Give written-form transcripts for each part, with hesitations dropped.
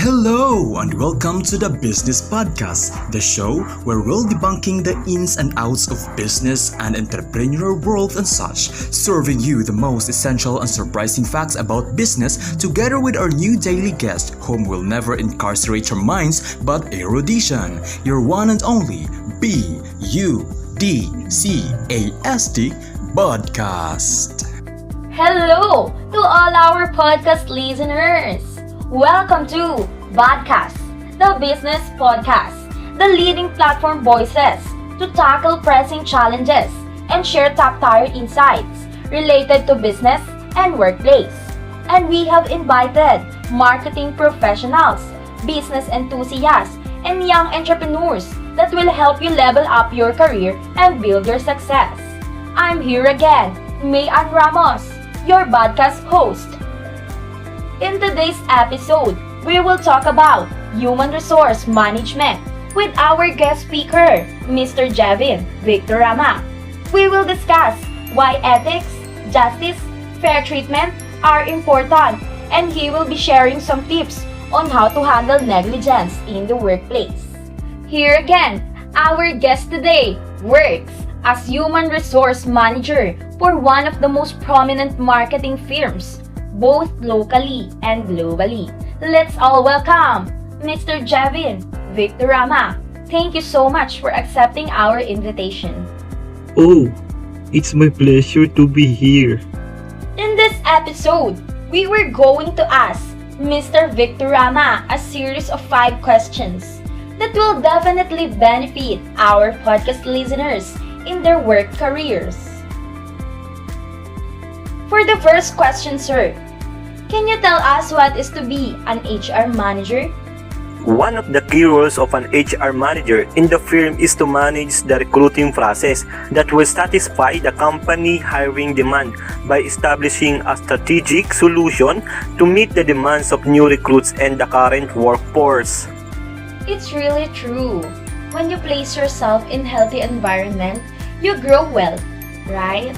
Hello and welcome to the Business Podcast, the show where we'll debunking the ins and outs of business and entrepreneurial world and such, serving you the most essential and surprising facts about business together with our new daily guest, whom will never incarcerate your minds but erudition, your one and only BUDCAST Podcast. Hello to all our podcast listeners! Welcome to Podcast, the business podcast, the leading platform voices to tackle pressing challenges and share top-tier insights related to business and workplace. And we have invited marketing professionals, business enthusiasts, and young entrepreneurs that will help you level up your career and build your success. I'm here again, May Ann Ramos, your podcast host. In today's episode, we will talk about human resource management with our guest speaker, Mr. Jevin Victorama. We will discuss why ethics, justice, fair treatment are important, and he will be sharing some tips on how to handle negligence in the workplace. Here again, our guest today works as human resource manager for one of the most prominent marketing firms, both locally and globally. Let's all welcome Mr. Jevin Victorama. Thank you so much for accepting our invitation. Oh, it's my pleasure to be here. In this episode, we were going to ask Mr. Victorama a series of 5 questions that will definitely benefit our podcast listeners in their work careers. For the first question, sir, can you tell us what is to be an HR manager? One of the key roles of an HR manager in the firm is to manage the recruiting process that will satisfy the company hiring demand by establishing a strategic solution to meet the demands of new recruits and the current workforce. It's really true. When you place yourself in healthy environment, you grow well, right?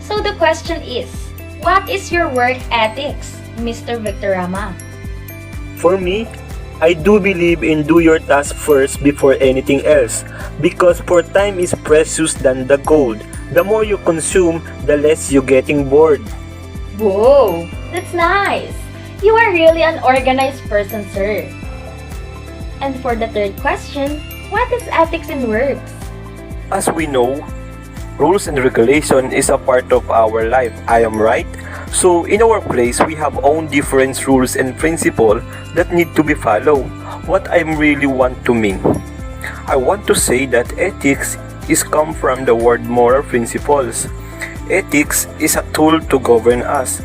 So the question is, what is your work ethics, Mr. Victorama? For me, I do believe in do your task first before anything else, because for time is precious than the gold. The more you consume, the less you're getting bored. Whoa, that's nice. You are really an organized person, sir. And for the third question, what is ethics in works? As we know, rules and regulation is a part of our life. I am right? So in our place, we have own different rules and principles that need to be followed. What I really want to mean, I want to say that ethics is come from the word moral principles. Ethics is a tool to govern us.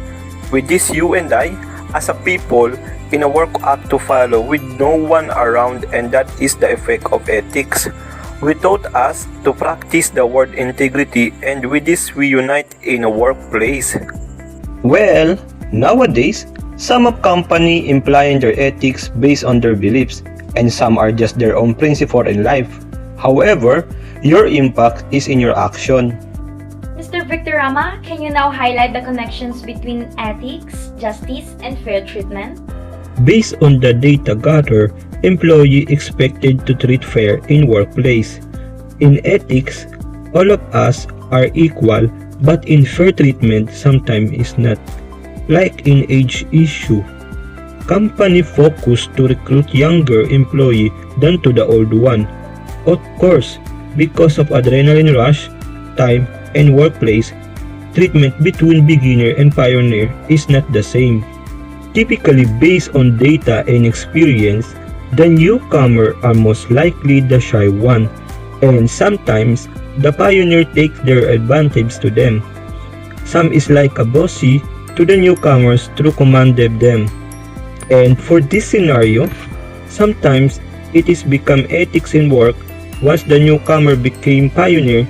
With this, you and I, as a people, in a work act to follow with no one around, and that is the effect of ethics. We taught us to practice the word integrity, and with this we unite in a workplace. Well, nowadays, some of company implying their ethics based on their beliefs, and some are just their own principle in life. However, your impact is in your action. Mr. Victorama, can you now highlight the connections between ethics, justice, and fair treatment? Based on the data gathered, employee expected to treat fair in workplace. In ethics, all of us are equal, but in fair treatment sometimes is not. Like in age issue, company focus to recruit younger employee than to the old one. Of course, because of adrenaline rush, time, and workplace, treatment between beginner and pioneer is not the same. Typically based on data and experience, the newcomer are most likely the shy one, and sometimes the pioneer takes their advantage to them. Some is like a bossy to the newcomers through commanded them. And for this scenario, sometimes it is become ethics in work. Once the newcomer became pioneer,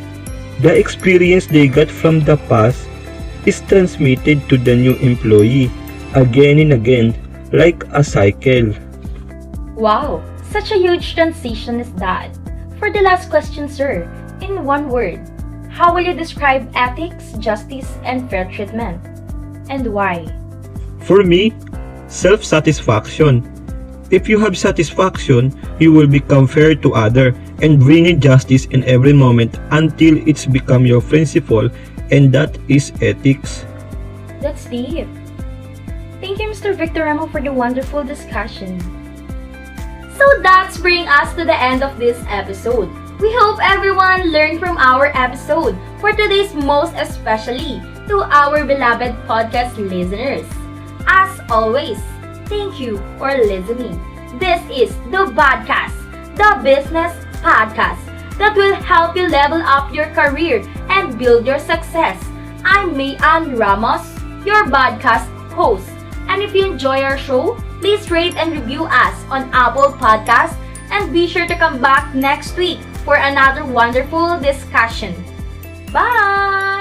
the experience they got from the past is transmitted to the new employee again and again, like a cycle. Wow, such a huge transition is that. For the last question, sir, in one word, how will you describe ethics, justice, and fair treatment? And why? For me, self-satisfaction. If you have satisfaction, you will become fair to others and bringing justice in every moment until it's become your principle, and that is ethics. That's deep. Thank you, Mr. Victor Ramo, for the wonderful discussion. So that's bring us to the end of this episode. We hope everyone learned from our episode. For today's most especially to our beloved podcast listeners. As always, thank you for listening. This is the Podcast, the business podcast that will help you level up your career and build your success. I'm Mayan Ramos, your podcast host. And if you enjoy our show, please rate and review us on Apple Podcasts and be sure to come back next week for another wonderful discussion. Bye!